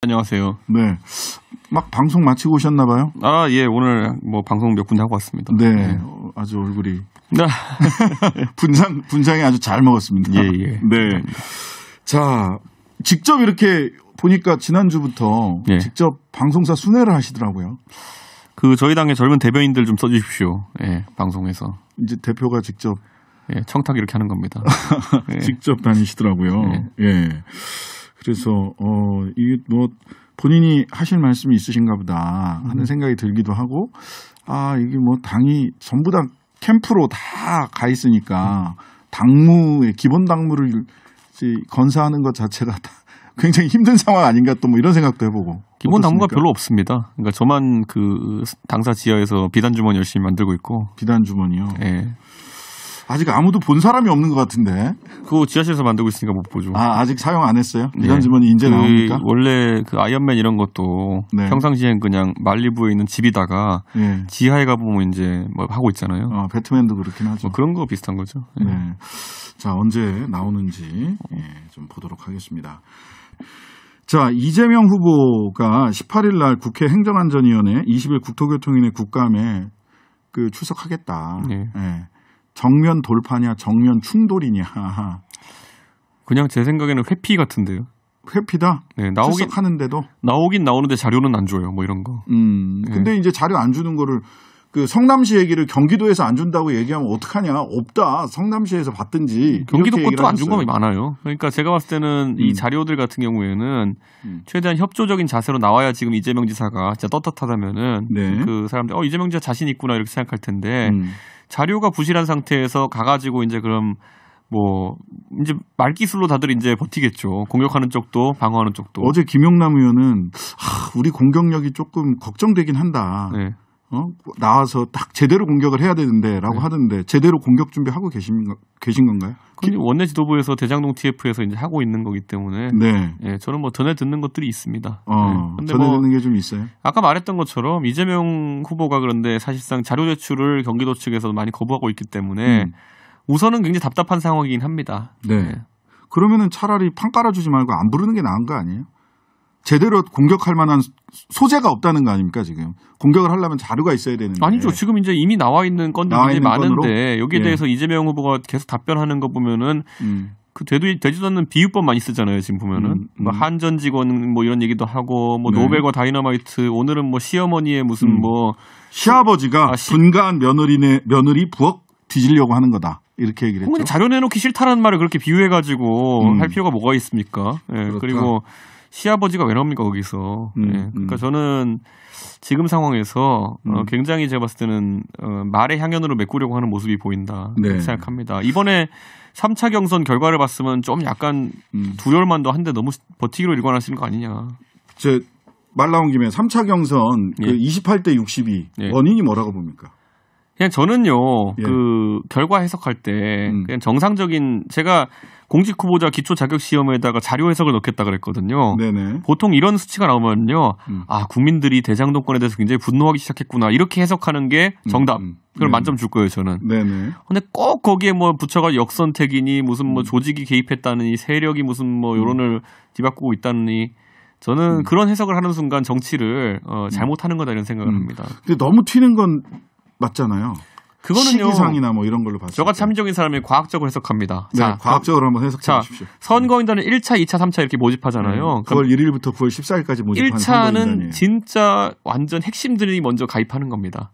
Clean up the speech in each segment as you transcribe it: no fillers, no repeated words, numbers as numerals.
안녕하세요. 네. 막 방송 마치고 오셨나 봐요? 아, 예. 오늘 뭐 방송 몇 분 하고 왔습니다. 네. 아주 얼굴이. 분장이 아주 잘 먹었습니다. 예, 예. 네. 자, 직접 이렇게 보니까 지난주부터 예. 직접 방송사 순회를 하시더라고요. 저희 당의 젊은 대변인들 좀 써주십시오. 예, 방송에서. 이제 대표가 직접. 예, 청탁 이렇게 하는 겁니다. 예. 직접 다니시더라고요. 예. 그래서, 이게 뭐, 본인이 하실 말씀이 있으신가 보다 하는 생각이 들기도 하고, 이게 뭐, 당이 전부 다 캠프로 다 가 있으니까, 기본 당무를 건사하는 것 자체가 굉장히 힘든 상황 아닌가 또 뭐 이런 생각도 해보고. 기본 당무가 어떻습니까? 별로 없습니다. 그러니까 저만 당사 지하에서 비단 주머니 열심히 만들고 있고. 비단 주머니요? 예. 아직 아무도 본 사람이 없는 것 같은데. 그거 지하실에서 만들고 있으니까 못 보죠. 아직 사용 안 했어요? 네. 비단 주머니 이제 나옵니까? 원래 아이언맨 이런 것도 네. 평상시엔 그냥 말리부에 있는 집이다가 네. 지하에 가보면 이제 뭐 하고 있잖아요. 배트맨도 그렇긴 하죠. 뭐 그런 거 비슷한 거죠. 예. 네. 자, 언제 나오는지 좀 보도록 하겠습니다. 자, 이재명 후보가 18일 날 국회 행정안전위원회 20일 국토교통위원회 국감에 출석하겠다. 네. 네. 정면 돌파냐 정면 충돌이냐. 그냥 제 생각에는 회피 같은데요. 회피다? 네, 출석하는데도? 나오긴 나오는데 자료는 안 줘요. 뭐 이런 거. 근데 이제 자료 안 주는 거를 성남시 얘기를 경기도에서 안 준다고 얘기하면 어떡하냐. 없다. 성남시에서 받든지. 경기도 것도 안 준 거 많아요. 그러니까 제가 봤을 때는 이 자료들 같은 경우에는 최대한 협조적인 자세로 나와야 지금 이재명 지사가 진짜 떳떳하다면은 네. 그 사람들 이재명 지사 자신 있구나 이렇게 생각할 텐데 자료가 부실한 상태에서 가가지고 이제 그럼 뭐 이제 말기술로 다들 이제 버티겠죠. 공격하는 쪽도 방어하는 쪽도. 어제 김용남 의원은 우리 공격력이 조금 걱정되긴 한다. 네. 나와서 딱 제대로 공격을 해야 되는데라고 하던데 제대로 공격 준비하고 계신 건가요? 근데 원내 지도부에서 대장동 TF에서 이제 하고 있는 거기 때문에 네. 예, 저는 뭐 전해 듣는 것들이 있습니다. 근데 전해 듣는 게 좀 있어요. 아까 말했던 것처럼 이재명 후보가 그런데 사실상 자료 제출을 경기도 측에서 많이 거부하고 있기 때문에 우선은 굉장히 답답한 상황이긴 합니다. 네. 네. 그러면은 차라리 판 깔아주지 말고 안 부르는 게 나은 거 아니에요? 제대로 공격할 만한 소재가 없다는 거 아닙니까 지금? 공격을 하려면 자료가 있어야 되는데. 아니죠. 지금 이제 이미 나와 있는 건들이 굉장히 많은데 여기에 대해서 이재명 후보가 계속 답변하는 거 보면은 되지도 않는 비유법 많이 쓰잖아요. 지금 보면은 뭐 한전 직원 뭐 이런 얘기도 하고 뭐 노벨과 다이너마이트 오늘은 뭐 시어머니의 무슨 뭐 시아버지가 분가한 며느리 부엌 뒤지려고 하는 거다. 이렇게 얘기를 했죠. 자료 내놓기 싫다는 말을 그렇게 비유해가지고 할 필요가 뭐가 있습니까? 예, 그리고 시아버지가 왜 나옵니까 거기서. 예, 그러니까 저는 지금 상황에서 굉장히 제가 봤을 때는 말의 향연으로 메꾸려고 하는 모습이 보인다 생각합니다. 이번에 3차 경선 결과를 봤으면 좀 약간 두려울 만도 한데 너무 버티기로 일관하시는 거 아니냐. 말 나온 김에 3차 경선 28대 62 원인이 뭐라고 봅니까? 그냥 저는요, 결과 해석할 때, 그냥 정상적인, 제가 공직 후보자 기초 자격 시험에다가 자료 해석을 넣겠다 그랬거든요. 네네. 보통 이런 수치가 나오면요, 국민들이 대장동권에 대해서 굉장히 분노하기 시작했구나. 이렇게 해석하는 게 정답. 그걸 만점 줄 거예요, 저는. 네네. 근데 꼭 거기에 뭐 붙여가 역선택이니, 무슨 뭐 조직이 개입했다느니, 세력이 무슨 뭐 여론을 뒤바꾸고 있다느니, 저는 그런 해석을 하는 순간 정치를 잘못하는 거다 이런 생각을 합니다. 근데 너무 튀는 건 맞잖아요. 그거는요. 시기상이나 뭐 이런 걸로 봤을 때. 저같이 합리적인 사람이 과학적으로 해석합니다. 네, 과학적으로 한번 해석해 주십시오. 선거인단은 1차, 2차, 3차 이렇게 모집하잖아요. 9월 1일부터 9월 14일까지 모집하는 1차는 진짜 완전 핵심들이 먼저 가입하는 겁니다.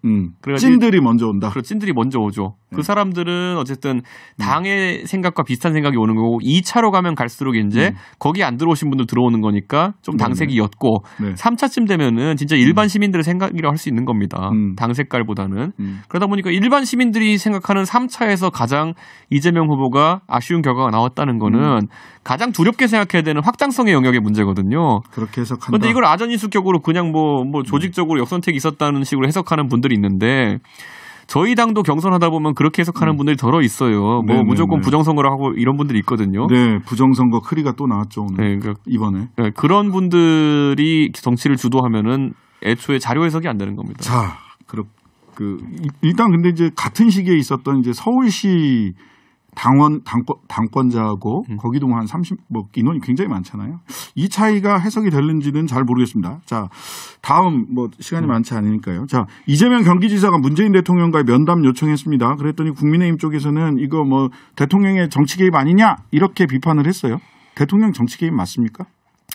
찐들이 먼저 온다. 그리고 찐들이 먼저 오죠. 그 사람들은 어쨌든 당의 생각과 비슷한 생각이 오는 거고 2차로 가면 갈수록 이제 거기 안 들어오신 분들 들어오는 거니까 좀 당색이 옅고 3차쯤 되면은 진짜 일반 시민들의 생각이라고 할 수 있는 겁니다. 당 색깔보다는. 그러다 보니까 일반 시민들이 생각하는 3차에서 가장 이재명 후보가 아쉬운 결과가 나왔다는 거는 가장 두렵게 생각해야 되는 확장성의 영역의 문제거든요. 그렇게 해석한다. 그런데 이걸 아전인수격으로 그냥 뭐 조직적으로 역선택이 있었다는 식으로 해석하는 분들이 있는데 저희 당도 경선하다 보면 그렇게 해석하는 분들이 덜어 있어요. 뭐 무조건 부정선거를 하고 이런 분들이 있거든요. 네, 부정선거 크리가 또 나왔죠 오늘. 네, 그러니까 이번에. 네, 그런 분들이 정치를 주도하면은 애초에 자료 해석이 안 되는 겁니다. 자, 일단 근데 이제 같은 시기에 있었던 이제 서울시 당권자하고 거기도 한 30, 인원이 굉장히 많잖아요. 이 차이가 해석이 되는지는 잘 모르겠습니다. 자, 다음 시간이 많지 않으니까요. 자, 이재명 경기지사가 문재인 대통령과의 면담 요청했습니다. 그랬더니 국민의힘 쪽에서는 이거 대통령의 정치 개입 아니냐 이렇게 비판을 했어요. 대통령 정치 개입 맞습니까?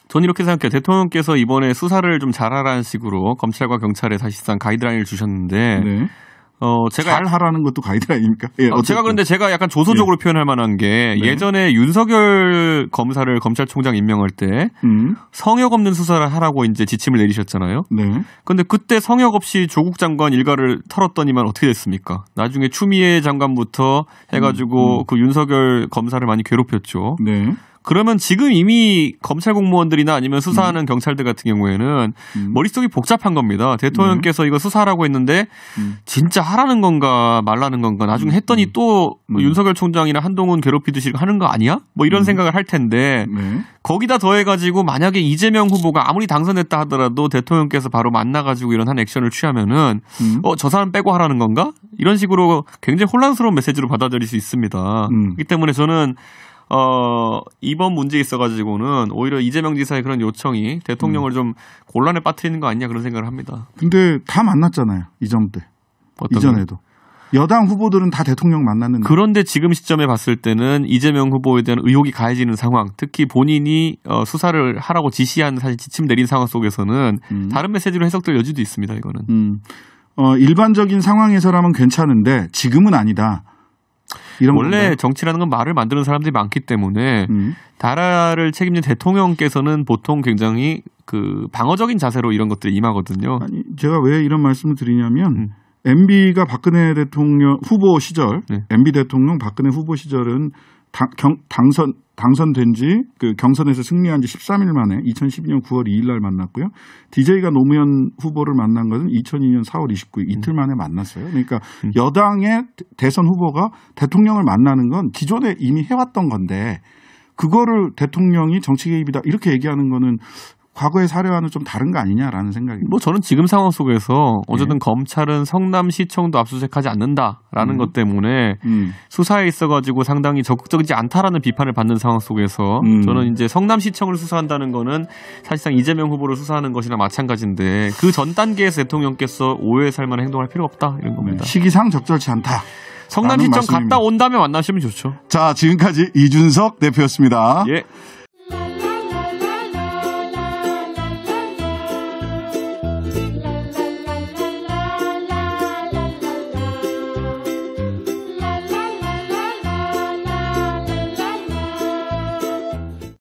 저는 이렇게 생각해요. 대통령께서 이번에 수사를 좀 잘하라는 식으로 검찰과 경찰에 사실상 가이드라인을 주셨는데 네. 제가 잘 하라는 것도 가이드라인입니까? 예, 제가 약간 조소적으로 표현할 만한 게 네. 예전에 윤석열 검사를 검찰총장 임명할 때 성역 없는 수사를 하라고 이제 지침을 내리셨잖아요. 네. 근데 그때 성역 없이 조국 장관 일가를 털었더니만 어떻게 됐습니까? 나중에 추미애 장관부터 해가지고 그 윤석열 검사를 많이 괴롭혔죠. 네. 그러면 지금 이미 검찰 공무원들이나 아니면 수사하는 경찰들 같은 경우에는 머릿속이 복잡한 겁니다. 대통령께서 이거 수사하라고 했는데 진짜 하라는 건가 말라는 건가 나중에 했더니 또 윤석열 총장이나 한동훈 괴롭히듯이 하는 거 아니야? 이런 생각을 할 텐데 네. 거기다 더해가지고 만약에 이재명 후보가 아무리 당선됐다 하더라도 대통령께서 바로 만나가지고 이런 한 액션을 취하면은 저 사람 빼고 하라는 건가? 이런 식으로 굉장히 혼란스러운 메시지로 받아들일 수 있습니다. 그렇기 때문에 저는 이번 문제에 있어가지고는 오히려 이재명 지사의 그런 요청이 대통령을 좀 곤란에 빠뜨리는 거 아니냐 그런 생각을 합니다. 근데 다 만났잖아요. 이전에도. 여당 후보들은 다 대통령 만났는데. 그런데 지금 시점에 봤을 때는 이재명 후보에 대한 의혹이 가해지는 상황, 특히 본인이 수사를 하라고 지시한 사실 지침 내린 상황 속에서는 다른 메시지로 해석될 여지도 있습니다. 이거는. 일반적인 상황에서라면 괜찮은데 지금은 아니다. 원래 건가요? 정치라는 건 말을 만드는 사람들이 많기 때문에 나라를 책임진 대통령께서는 보통 굉장히 그 방어적인 자세로 이런 것들이 임하거든요. 아니, 제가 왜 이런 말씀을 드리냐면 MB가 박근혜 대통령 후보 시절, MB 대통령 박근혜 후보 시절은 당선된 지 그 경선에서 승리한 지 13일 만에 2012년 9월 2일 날 만났고요. DJ가 노무현 후보를 만난 것은 2002년 4월 29일 이틀 만에 만났어요. 그러니까 여당의 대선 후보가 대통령을 만나는 건 기존에 이미 해왔던 건데 그거를 대통령이 정치 개입이다 이렇게 얘기하는 거는 과거의 사례와는 좀 다른 거 아니냐라는 생각이. 저는 지금 상황 속에서 어쨌든 검찰은 성남시청도 압수수색하지 않는다라는 것 때문에 수사에 있어가지고 상당히 적극적이지 않다라는 비판을 받는 상황 속에서 저는 이제 성남시청을 수사한다는 거는 사실상 이재명 후보를 수사하는 것이나 마찬가지인데 그 전 단계에서 대통령께서 오해에 살 만한 행동할 필요가 없다 이런 겁니다. 시기상 적절치 않다. 성남시청 갔다 온 다음에 만나시면 좋죠. 자, 지금까지 이준석 대표였습니다. 예.